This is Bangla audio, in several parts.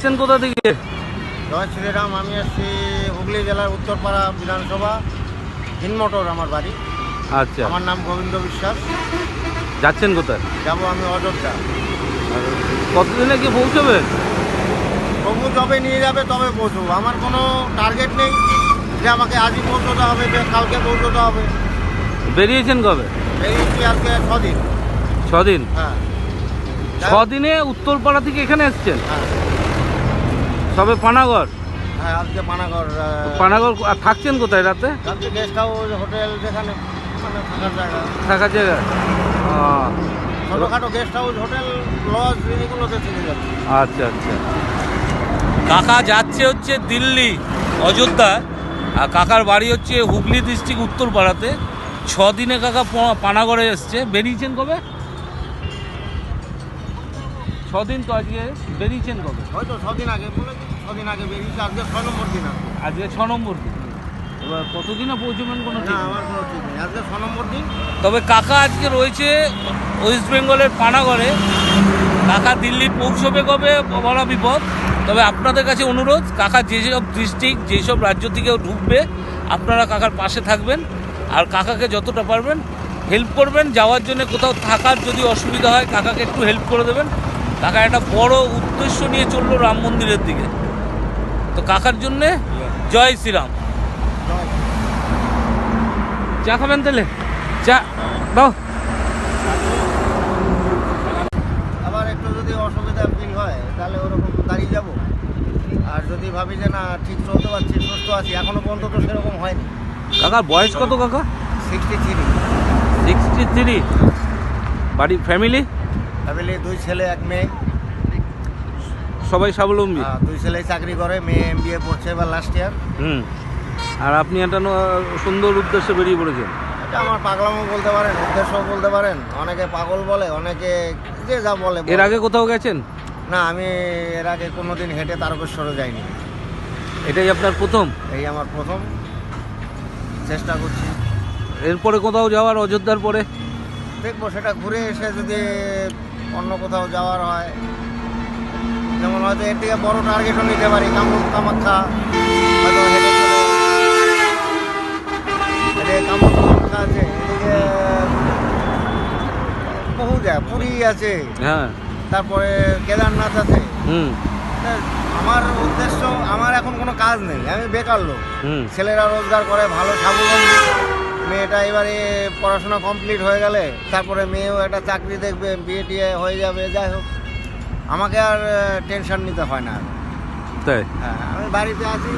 আসছেন কোথা থেকে? জয় শ্রীরাম। আমি আসছি হুগলি জেলার উত্তরপাড়া বিধানসভা, হিনমোটর আমার বাড়ি। আচ্ছা, আমার নাম গোবিন্দ বিশ্বাস। যাচ্ছেন কোথায়? যাবো আমি অযোধ্যা। কতদিনে কি পৌঁছবে? প্রভু যবে নিয়ে যাবে তবে পৌঁছবো। আমার কোনো টার্গেট নেই যে আমাকে আজই পৌঁছতে হবে, যে কালকে পৌঁছতে হবে। বেরিয়েছেন কবে? বেরিয়েছি আজকে 6 দিন। 6 দিন? হ্যাঁ, 6 দিনে উত্তরপাড়া থেকে এখানে এসছেন? হ্যাঁ, সবে পানাগড়? হ্যাঁ, আজকে পানাগড়। পানাগড় আর থাকছেন কোথায় রাতে? আজকে গেস্ট হাউস, হোটেল, যেখানে মানে থাকার জায়গা। থাকার জায়গা? ছোটোখাটো গেস্ট হাউস, হোটেল, লজ এগুলোতে থেকে যাবে। আচ্ছা আচ্ছা। কাকা যাচ্ছে হচ্ছে দিল্লি, অযোধ্যা। আর কাকার বাড়ি হচ্ছে হুগলি ডিস্ট্রিক্ট উত্তরপাড়াতে। 6 দিনে কাকা পানাগড়ে এসছে। বেরিয়েছেন কবে? 6 দিন তো। আজকে বেরিয়েছেন কবে? হয়তো 6 দিন আগে, বলে 6 দিন আগে বেরিয়েছি। আজকে 6 নম্বর দিন। আজকে 6 নম্বর দিন। এবার কতদিনে পৌঁছবেন কোনো ঠিক না, নেই। আমার কোনো ঠিক নেই। আজকে 6 নম্বর দিন। তবে কাকা আজকে রয়েছে ওয়েস্ট বেঙ্গলের পানাগড়ে। কাকা দিল্লি পৌঁছবে কবে বলা বিপদ। তবে আপনাদের কাছে অনুরোধ, কাকা যেসব ডিস্ট্রিক্ট, যেসব রাজ্য থেকেও ঢুকবে, আপনারা কাকার পাশে থাকবেন আর কাকাকে যতটা পারবেন হেল্প করবেন। যাওয়ার জন্য কোথাও থাকার যদি অসুবিধা হয়, কাকাকে একটু হেল্প করে দেবেন। কাকা একটা বড় উদ্দেশ্য নিয়ে চললো রাম মন্দিরের দিকে। তো কাকার জন্যে জয় শ্রীরাম। চা খাবেন তাহলে? চা দাও। আবার একটু যদি অসুবিধা ফিল হয় তাহলে ওরকম দাঁড়িয়ে যাব। আর যদি ভাবি যে না ঠিক চলতে পারছি, সুস্থ আছি, এখনো পর্যন্ত তো সেরকম হয়নি। কাকার বয়স কত কাকা? 63। 63। বাড়ি ফ্যামিলি? ফ্যামিলি 2 ছেলে 1 মেয়ে। সবাই স্বাবলম্বী? 2 ছেলেই চাকরি করে, মেয়ে MBA পড়ছে এবার লাস্ট ইয়ার। আর আপনি একটা সুন্দর উদ্দেশ্যে বেরিয়ে পড়েছেন। এটা আমার পাগলামো বলতে পারেন, উদ্দেশ্য বলতে পারেন। অনেকে পাগল বলে, অনেকে যে যা বলে। এর আগে কোথাও গেছেন? না, আমি এর আগে কোনোদিন হেঁটে তারকেশ্বরে যাইনি। এটাই আপনার প্রথম? এই আমার প্রথম। চেষ্টা করছি এরপরে কোথাও যাওয়ার, অযোধ্যার পরে? দেখবো সেটা ঘুরে এসে যদি অন্য কোথাও যাওয়ার হয়, যেমন হয়তো এর থেকে বড় টার্গেটও নিতে পারি। কামাখ্যা হয়তো হেঁটে চলে, কামাখ্যা আছে, এদিকে বহু যায়, পুরী আছে, হ্যাঁ, তারপরে কেদারনাথ আছে। হুম আমার উদ্দেশ্য, আমার এখন কোনো কাজ নেই, আমি বেকার লোক। হুম ছেলেরা রোজগার করে, ভালো স্বাবলম্বী। মেয়েটা এবারে পড়াশোনা কমপ্লিট হয়ে গেলে তারপরে মেয়েও একটা চাকরি দেখবে, বিয়ে টিয়ে হয়ে যাবে। যাই হোক, আমাকে আর টেনশন নিতে হয় না। তাই? হ্যাঁ, আমি বাড়িতে আছি।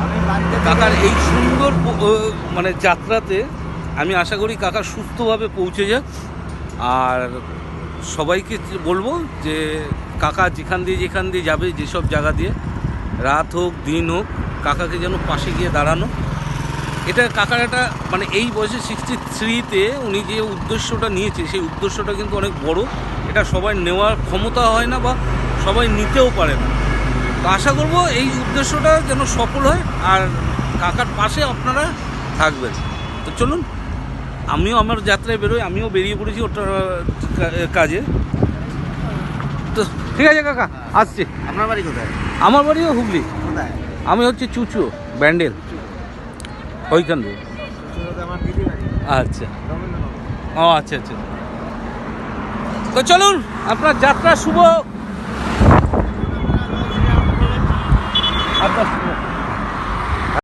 আমি বাড়িতে কাকার এই সুন্দর মানে যাত্রাতে আমি আশা করি কাকা সুস্থভাবে পৌঁছে যাক। আর সবাইকে বলবো যে কাকা যেখান দিয়ে যাবে, যেসব জায়গা দিয়ে, রাত হোক দিন হোক, কাকাকে যেন পাশে গিয়ে দাঁড়ানো। এটা কাকার একটা মানে এই বয়সে 63-তে উনি যে উদ্দেশ্যটা নিয়েছে, সেই উদ্দেশ্যটা কিন্তু অনেক বড়। এটা সবাই নেওয়ার ক্ষমতা হয় না বা সবাই নিতেও পারে না। তো আশা করব এই উদ্দেশ্যটা যেন সফল হয় আর কাকার পাশে আপনারা থাকবেন। তো চলুন, আমিও আমার যাত্রায় বেরোই। আমিও বেরিয়ে পড়েছি ওটা কাজে। তো ঠিক আছে কাকা, আসছি। আপনার বাড়ি কোথায়? আমার বাড়িও হুগলি। কোথায়? আমি হচ্ছে চুচু, ব্যান্ডেল, ওইখান থেকে। আমার দিদি বাড়ি। আচ্ছা, ও আচ্ছা আচ্ছা। তো চলুন, আপনার যাত্রা শুভ। আপনার